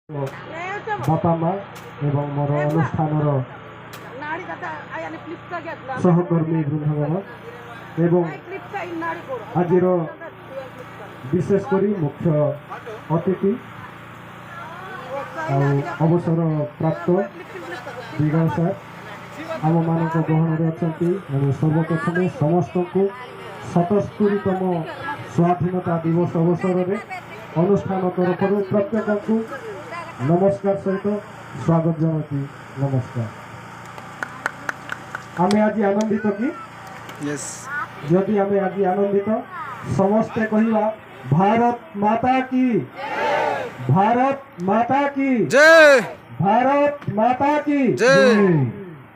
बापा माँ एवं मोर अनुष्ठानर सहकर्मी बृंदगण एवं आज विशेषकर मुख्य अतिथि अवसर प्राप्त विगल सर आम मान गहन अच्छा सर्वप्रथम समस्त को 77तम स्वाधीनता दिवस अवसर में अनुष्ठान तरफ प्रत्येक को नमस्कार सहित स्वागत जनती। नमस्कार। आमे आज आनंदित कि यस यदि आमे आज आनंदित समस्ते कहिबा भारत माता की, भारत माता की जय, भारत माता की जय।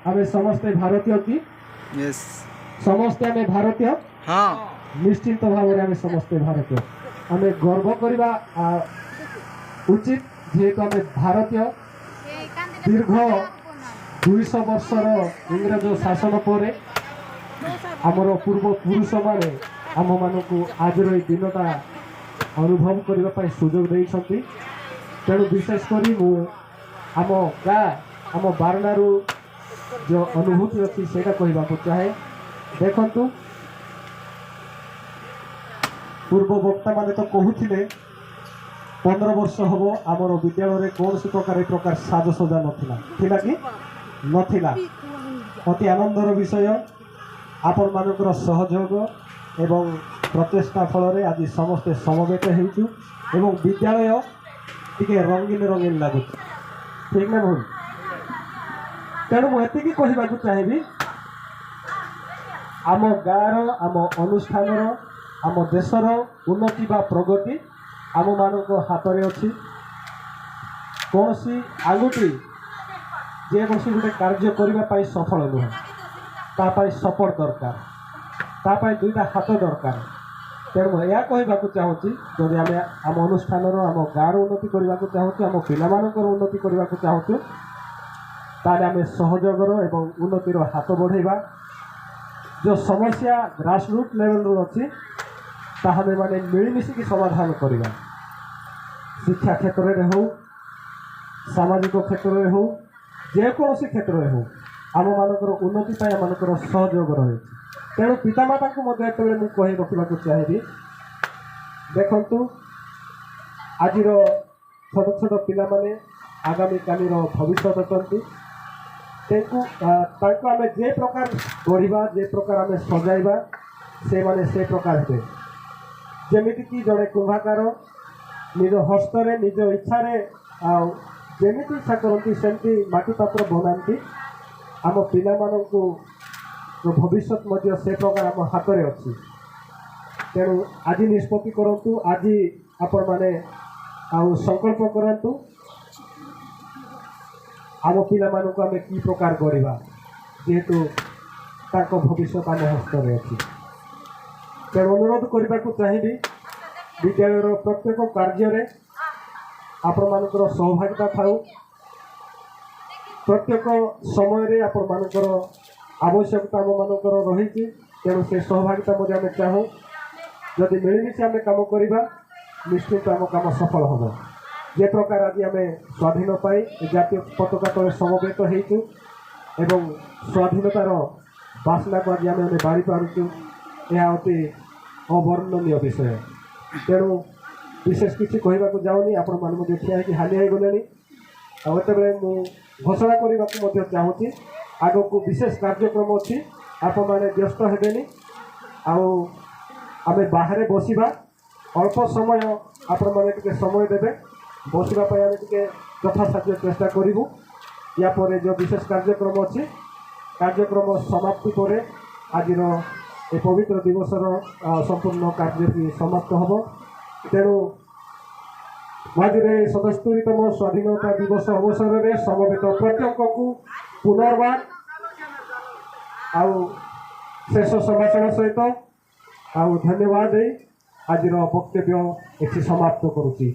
आमे समस्ते भारतीय की यस समस्ते आमे भारतीय हाँ निश्चित भाव में आमे समस्ते भारतीय आमे गर्व करबा उचित जेहेतु आमे भारतीय दीर्घ 200 वर्षर इंग्रज शासन पर आमर पूर्व पुरुष माने आम मान को आज दिनटा अनुभव करने सुजोग देइछंती। तेणु विशेषकर आम गाँ आम बारणारू जो अनुभूति अच्छी से कहवाक चाहे। देखु पूर्व वक्ता माने तो कहते 15 वर्ष हम आमर विद्यालय कौन सी प्रकार साजसजा नाला कि नाला। अति आनंदर विषय आपण मानकर सहयोग एवं प्रचेषा फल आज समस्ते समवेत हो विद्यालय टिके रंगीन रंगीन लगुच ठीक ना भूल। तेणु मुझे कहवाक चाहिए आम गाँव आम अनुष्ठान आम देशर उन्नति बा प्रगति आम मान हाथ में अच्छी। कौन सी आंगुठी जेकोसी गोटे कार्य करने सफल नुहे तापाई सपोर्ट दरकार तापाई दुईटा हाथ दरकार। तेणु यह कहवाक चाहूँगी जदि आम आम अनुष्ठान आम गाँव उन्नति करने को चाहूँ आम पिलामानकर उन्नति करने को चाहूँ ताले आम सहयोगर एवं उन्नतिर हाथ बढ़ेवा। जो समस्या ग्रासरूट लेवल अच्छी ताहले माने मिलमिशिकी समाधान करवा। शिक्षा क्षेत्र में हो सामाजिक क्षेत्र में हो जेकोसी क्षेत्र में हो आम मानकर उन्नति आम मानकर सहयोग रही। तेणु पितामाता को मुझे कही रखा चाहिए। देखु आज छोट छोट पिलाने आगामी कालीर भविष्य अच्छी आम जे प्रकार गढ़ा जे प्रकार आम सजाइबा से माने से प्रकार हे जमीक जड़े कुंभाकार निज हस्तरे निज इच्छा जमी इच्छा करती सेमती माटी पात्र बनाती आम पिला भविष्य मध्य से प्रकार आम हाथ में अच्छी। तेणु आज निष्पत्ति करूँ आज आपण मैंने संकल्प करूँ आम पिला मानक आम कि प्रकार गढ़ा जेहेतु ताक भविष्य आम हस्त में अच्छी। तेणु अनुरोध करने को चाहिए विद्यालय प्रत्येक कार्य आपण मानकर सहभागिता थाउ प्रत्येक समय आपण मानकर आवश्यकता आम मानकर रही। तेणु से सहभागिता मध्य आम चाहूँ जदि मिलमिशि आम कम करवा निश्चित आम कम सफल हम। जे प्रकार आज आम स्वाधीन पाई जातीय पताका तले समवेत हो स्वाधीनतार बासना को आज आम बाड़ी पार्चु यह अति अवर्णनीय विषय। तेणु विशेष किसी कहवाक जाऊनी आपण मान ठिया कि हालिया गले आते घोषणा करने को चाहूँगी। आग को विशेष कार्यक्रम अच्छी आपण मैंने व्यस्त हेनी आम बाहर बसवा अल्प समय आपण मैंने समय देवे बसवाई आम टे यथासाध्य चेष्टा करूँ। या पर जो विशेष कार्यक्रम अच्छी कार्यक्रम समाप्ति पर आज ए पवित्र दिवसर संपूर्ण कार्य समाप्त हम। तेणु आज 77तम स्वाधीनता दिवस अवसर में समवेत प्रत्येक को पुनर्बार शेष संभाषण सहित धन्यवाद आज वक्तव्य समाप्त करुच्ची।